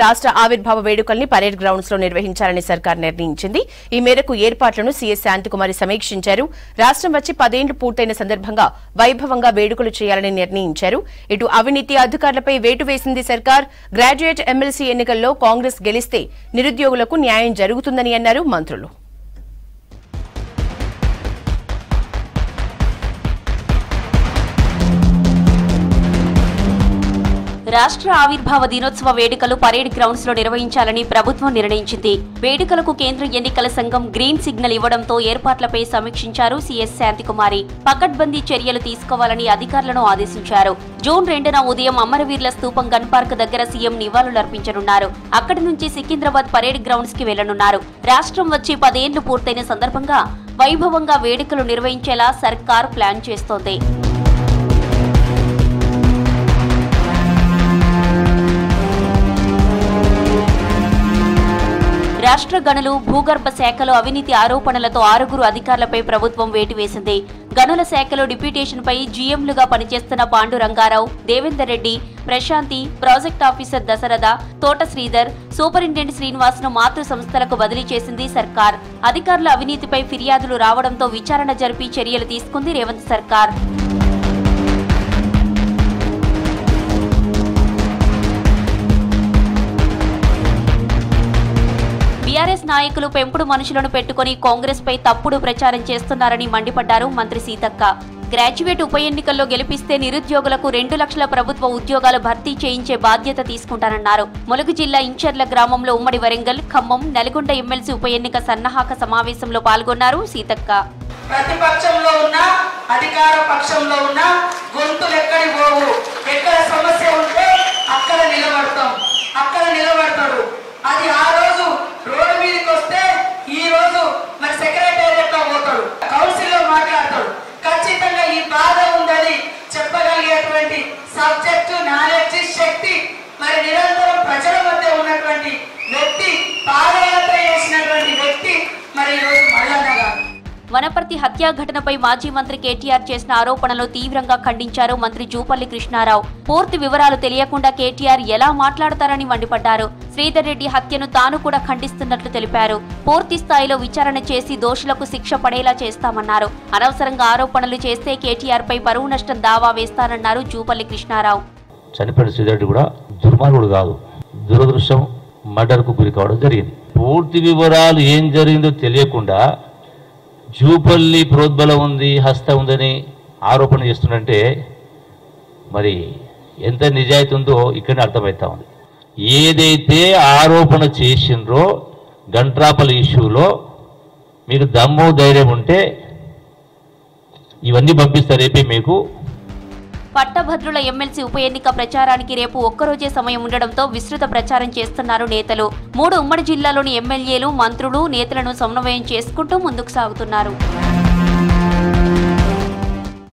రాష్ట్ర ఆవిర్భావ వేడుకల్ని parade grounds లో నిర్వహించాలని సర్కార్ నిర్ణయించింది. ఈ మేరకు ఏర్పాట్లను సీఎస్ శాంతికుమారి సమీక్షించారు. రాష్ట్రం వచ్చి 10 ఏళ్లు పూర్తయిన సందర్భంగా వైభవంగా వేడుకలు చేయాలని నిర్ణయించారు. ఇటు అవినీతి అధికారులపై వేటు వేసింది సర్కార్. గ్రాడ్యుయేట్ ఎమ్మెల్సీ ఎన్నికల్లో కాంగ్రెస్ గెలిస్తే నిరుద్యోగులకు న్యాయం జరుగుతుందని అన్నారు మంత్రులు. రాష్ట్ర ఆవిర్భావ దినోత్సవ వేడుకలు పరేడ్ గ్రౌండ్స్ లో నిర్వహించాలని ప్రభుత్వం నిర్ణయించింది. వేడుకలకు కేంద్ర ఎన్నికల సంఘం గ్రీన్ సిగ్నల్ ఇవ్వడంతో ఏర్పాట్లపై సమీక్షించారు సీఎస్ శాంతికుమారి. పకడ్బందీ చర్యలు తీసుకోవాలని అధికారులను ఆదేశించారు. జూన్ 2న ఉదయం అమరవీరుల స్తూపం గన్ పార్క్ దగ్గర సీఎం నివాళులర్పించనున్నారు. అక్కడి నుంచి సికింద్రాబాద్ పరేడ్ గ్రౌండ్స్ కి వెళ్లనున్నారు. రాష్ట్రం వచ్చి 10 ఏళ్లు పూర్తయిన సందర్భంగా వైభవంగా వేడుకలు నిర్వహించేలా సర్కార్ ప్లాన్ చేస్తోంది. రాష్ట్ర గనులు, భూగర్భ శాఖలో అవినీతి ఆరోపణలతో 6 అధికారులపై ప్రభుత్వం వేటు వేసింది. గనుల శాఖలో డిప్యూటేషన్పై జీఎంలుగా పనిచేస్తున్న పాండు రంగారావు, దేవేందర్ రెడ్డి, ప్రశాంతి, ప్రాజెక్ట్ ఆఫీసర్ దశరథ, తోట శ్రీధర్, సూపరింటెండెంట్ శ్రీనివాస్ ను మాతృ సంస్థలకు బదిలీ చేసింది సర్కార్. అధికారుల అవినీతిపై ఫిర్యాదులు రావడంతో విచారణ జరిపి చర్యలు తీసుకుంది రేవంత్ సర్కార్. బీఆర్ఎస్ నాయకులు పెంపుడు మనుషులను పెట్టుకుని కాంగ్రెస్ పై తప్పుడు ప్రచారం చేస్తున్నారని మండిపడ్డారు మంత్రి సీతక్క. గ్రాడ్యుయేట్ ఉప ఎన్నికల్లో గెలిపిస్తే నిరుద్యోగులకు 2 లక్షల ప్రభుత్వ ఉద్యోగాలు భర్తీ చేయించే బాధ్యత తీసుకుంటానన్నారు. ములుగు జిల్లా ఇంచర్ల గ్రామంలో ఉమ్మడి వరంగల్, ఖమ్మం, నల్గొండ ఎమ్మెల్సీ ఉప ఎన్నిక సన్నాహక సమావేశంలో పాల్గొన్నారు సీతక్క. ప్రతిపక్షంలో ఉన్న అధికార పక్షంలో ఉన్న గొంతులెక్కడి పోవు, ఎక్కడ సమస్య ఉంటే అక్కడ నిలబడతారు. అది ఆ రోజు రోడ్డు మీదకి వస్తే ఈ రోజు మరి సెక్రటేరియట్ లో పోతాడు, కౌన్సిల్ లో మాట్లాడతాడు. ఖచ్చితంగా ఈ బాధ ఉందని చెప్పగలిగేటువంటి సబ్జెక్టు, నాలెడ్జ్, శక్తి మరి నిరంతరం ప్రజల మధ్య ఉన్నటువంటి వ్యక్తి, పాదయాత్ర చేసినటువంటి వ్యక్తి మరి ఈ రోజు మల్లన్న గారు. వనపర్తి హత్యా ఘటనపై మాజీ మంత్రి కేటీఆర్ చేసిన ఆరోపణలు తీవ్రంగా ఖండించారు మంత్రి జూపల్లి కృష్ణారావు. పూర్తి వివరాలు తెలియకుండా కేటీఆర్ ఎలా మాట్లాడతారని మండిపడ్డారు. శ్రీధర్ రెడ్డి హత్యను తాను కూడా ఖండిస్తున్నట్లు తెలిపారు. పూర్తి స్థాయిలో విచారణ చేసి దోషులకు శిక్ష పడేలా చేస్తామన్నారు. అనవసరంగా ఆరోపణలు చేస్తే కేటీఆర్ పై పరువు నష్టం దావా వేస్తానన్నారు జూపల్లి కృష్ణారావు. చనిపోయిన శ్రీధర్ రెడ్డి కూడా దుర్మార్గుడు కాదు, దురదృష్టం మర్డర్కు గురి కావడం జరిగింది. పూర్తి వివరాలు ఏం జరిగిందో తెలియకుండా జూపల్లి ప్రోద్బలం ఉంది, హస్త ఉందని ఆరోపణ చేస్తుందంటే మరి ఎంత నిజాయితీ ఉందో ఇక్కడనే అర్థమవుతా ఉంది. ఏదైతే ఆరోపణ చేసిండ్రో గంట్రాపల ఇష్యూలో మీకు దమ్ము ధైర్యం ఉంటే ఇవన్నీ పంపిస్తారు రేపే మీకు. పట్టభద్రుల ఎమ్మెల్సీ ఉప ఎన్నిక ప్రచారానికి రేపు ఒక్కరోజే సమయం ఉండడంతో విస్తృత ప్రచారం చేస్తున్నారు నేతలు. 3 ఉమ్మడి జిల్లాలోని ఎమ్మెల్యేలు, మంత్రులు, నేతలను సమన్వయం చేసుకుంటూ ముందుకు సాగుతున్నారు.